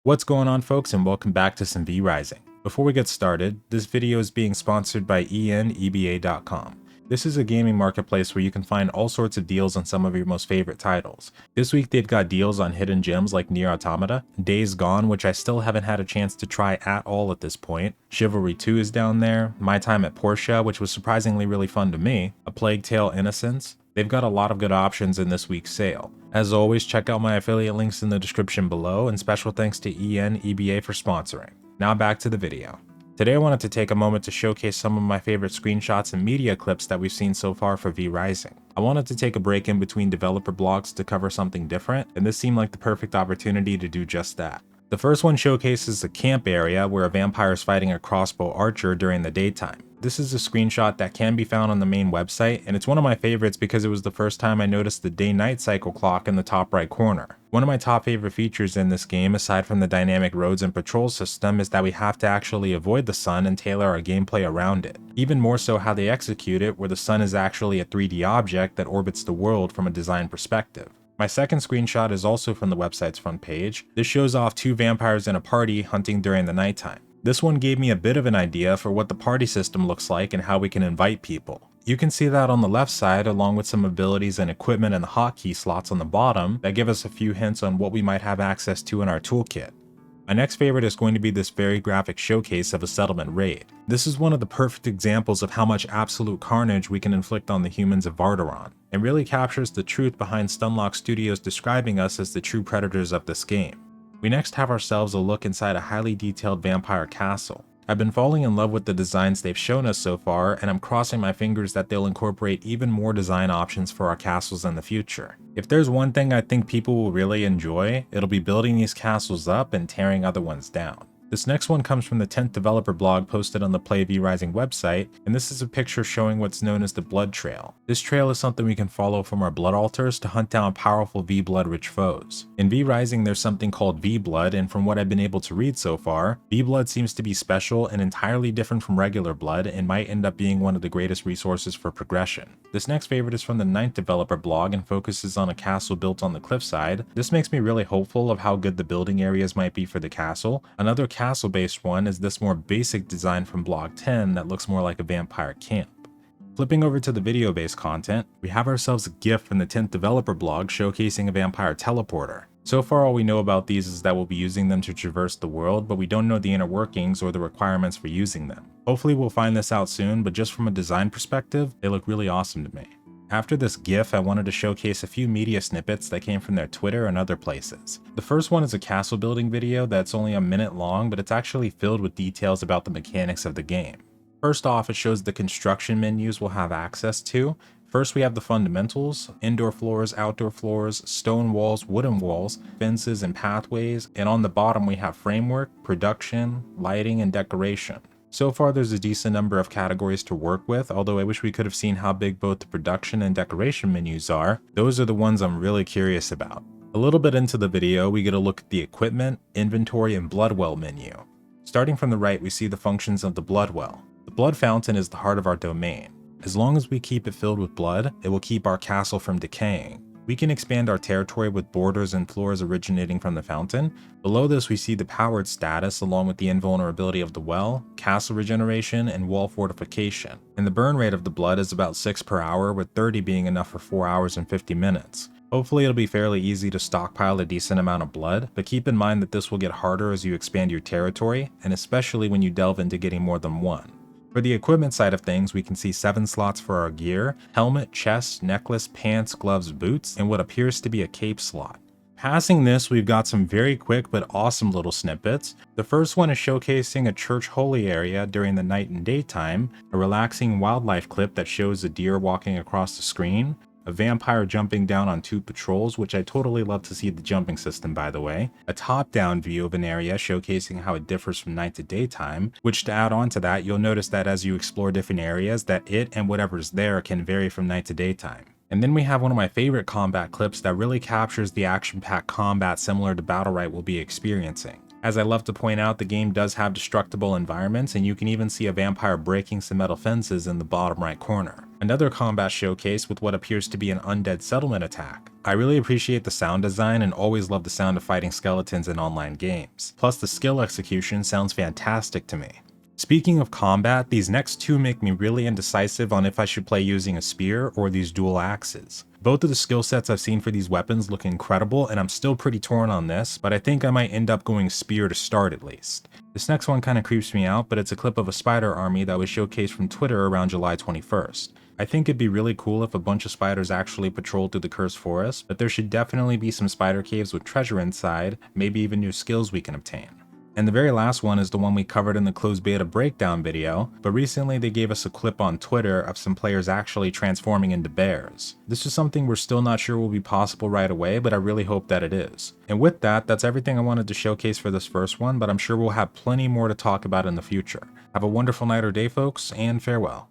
What's going on, folks, and welcome back to some V Rising. Before we get started, this video is being sponsored by eneba.com. This is a gaming marketplace where you can find all sorts of deals on some of your most favorite titles. This week they've got deals on hidden gems like Nier Automata, Days Gone, which I still haven't had a chance to try at all at this point, Chivalry 2 is down there, My Time at Portia, which was surprisingly really fun to me, A Plague Tale: Innocence. They've got a lot of good options in this week's sale. As always, check out my affiliate links in the description below, and special thanks to ENEBA for sponsoring. Now back to the video. Today I wanted to take a moment to showcase some of my favorite screenshots and media clips that we've seen so far for V Rising. I wanted to take a break in between developer blogs to cover something different, and this seemed like the perfect opportunity to do just that. The first one showcases a camp area where a vampire is fighting a crossbow archer during the daytime. This is a screenshot that can be found on the main website, and it's one of my favorites because it was the first time I noticed the day-night cycle clock in the top right corner. One of my top favorite features in this game, aside from the dynamic roads and patrol system, is that we have to actually avoid the sun and tailor our gameplay around it. Even more so how they execute it, where the sun is actually a 3D object that orbits the world from a design perspective. My second screenshot is also from the website's front page. This shows off two vampires in a party hunting during the nighttime. This one gave me a bit of an idea for what the party system looks like and how we can invite people. You can see that on the left side, along with some abilities and equipment in the hotkey slots on the bottom that give us a few hints on what we might have access to in our toolkit. My next favorite is going to be this very graphic showcase of a settlement raid. This is one of the perfect examples of how much absolute carnage we can inflict on the humans of Varderon, and really captures the truth behind Stunlock Studios describing us as the true predators of this game. We next have ourselves a look inside a highly detailed vampire castle. I've been falling in love with the designs they've shown us so far, and I'm crossing my fingers that they'll incorporate even more design options for our castles in the future. If there's one thing I think people will really enjoy, it'll be building these castles up and tearing other ones down. This next one comes from the 10th developer blog posted on the Play V Rising website, and this is a picture showing what's known as the Blood Trail. This trail is something we can follow from our blood altars to hunt down powerful V-Blood rich foes. In V Rising there's something called V-Blood, and from what I've been able to read so far, V-Blood seems to be special and entirely different from regular blood and might end up being one of the greatest resources for progression. This next favorite is from the 9th developer blog and focuses on a castle built on the cliffside. This makes me really hopeful of how good the building areas might be for the castle. Another castle-based one is this more basic design from Blog 10 that looks more like a vampire camp. Flipping over to the video-based content, we have ourselves a GIF from the 10th developer blog showcasing a vampire teleporter. So far all we know about these is that we'll be using them to traverse the world, but we don't know the inner workings or the requirements for using them. Hopefully we'll find this out soon, but just from a design perspective, they look really awesome to me. After this GIF, I wanted to showcase a few media snippets that came from their Twitter and other places. The first one is a castle building video that's only a minute long, but it's actually filled with details about the mechanics of the game. First off, it shows the construction menus we'll have access to. First we have the fundamentals: indoor floors, outdoor floors, stone walls, wooden walls, fences and pathways, and on the bottom we have framework, production, lighting, and decoration. So far there's a decent number of categories to work with, although I wish we could have seen how big both the production and decoration menus are. Those are the ones I'm really curious about. A little bit into the video, we get a look at the equipment, inventory, and bloodwell menu. Starting from the right, we see the functions of the bloodwell. The blood fountain is the heart of our domain. As long as we keep it filled with blood, it will keep our castle from decaying. We can expand our territory with borders and floors originating from the fountain. Below this we see the powered status along with the invulnerability of the well, castle regeneration, and wall fortification. And the burn rate of the blood is about 6 per hour, with 30 being enough for 4 hours and 50 minutes. Hopefully it'll be fairly easy to stockpile a decent amount of blood, but keep in mind that this will get harder as you expand your territory, and especially when you delve into getting more than one. For the equipment side of things, we can see 7 slots for our gear: helmet, chest, necklace, pants, gloves, boots, and what appears to be a cape slot. Passing this, we've got some very quick but awesome little snippets. The first one is showcasing a church holy area during the night and daytime, a relaxing wildlife clip that shows a deer walking across the screen, a vampire jumping down on 2 patrols, which I totally love to see the jumping system by the way, a top-down view of an area showcasing how it differs from night to daytime, which to add on to that, you'll notice that as you explore different areas that it and whatever's there can vary from night to daytime. And then we have one of my favorite combat clips that really captures the action-packed combat similar to Battlerite we'll be experiencing. As I love to point out, the game does have destructible environments, and you can even see a vampire breaking some metal fences in the bottom right corner. Another combat showcase with what appears to be an undead settlement attack. I really appreciate the sound design and always love the sound of fighting skeletons in online games. Plus the skill execution sounds fantastic to me. Speaking of combat, these next two make me really indecisive on if I should play using a spear or these dual axes. Both of the skill sets I've seen for these weapons look incredible, and I'm still pretty torn on this, but I think I might end up going spear to start at least. This next one kinda creeps me out, but it's a clip of a spider army that was showcased from Twitter around July 21st. I think it'd be really cool if a bunch of spiders actually patrolled through the cursed forest, but there should definitely be some spider caves with treasure inside, maybe even new skills we can obtain. And the very last one is the one we covered in the closed beta breakdown video, but recently they gave us a clip on Twitter of some players actually transforming into bears. This is something we're still not sure will be possible right away, but I really hope that it is. And with that, that's everything I wanted to showcase for this first one, but I'm sure we'll have plenty more to talk about in the future. Have a wonderful night or day, folks, and farewell.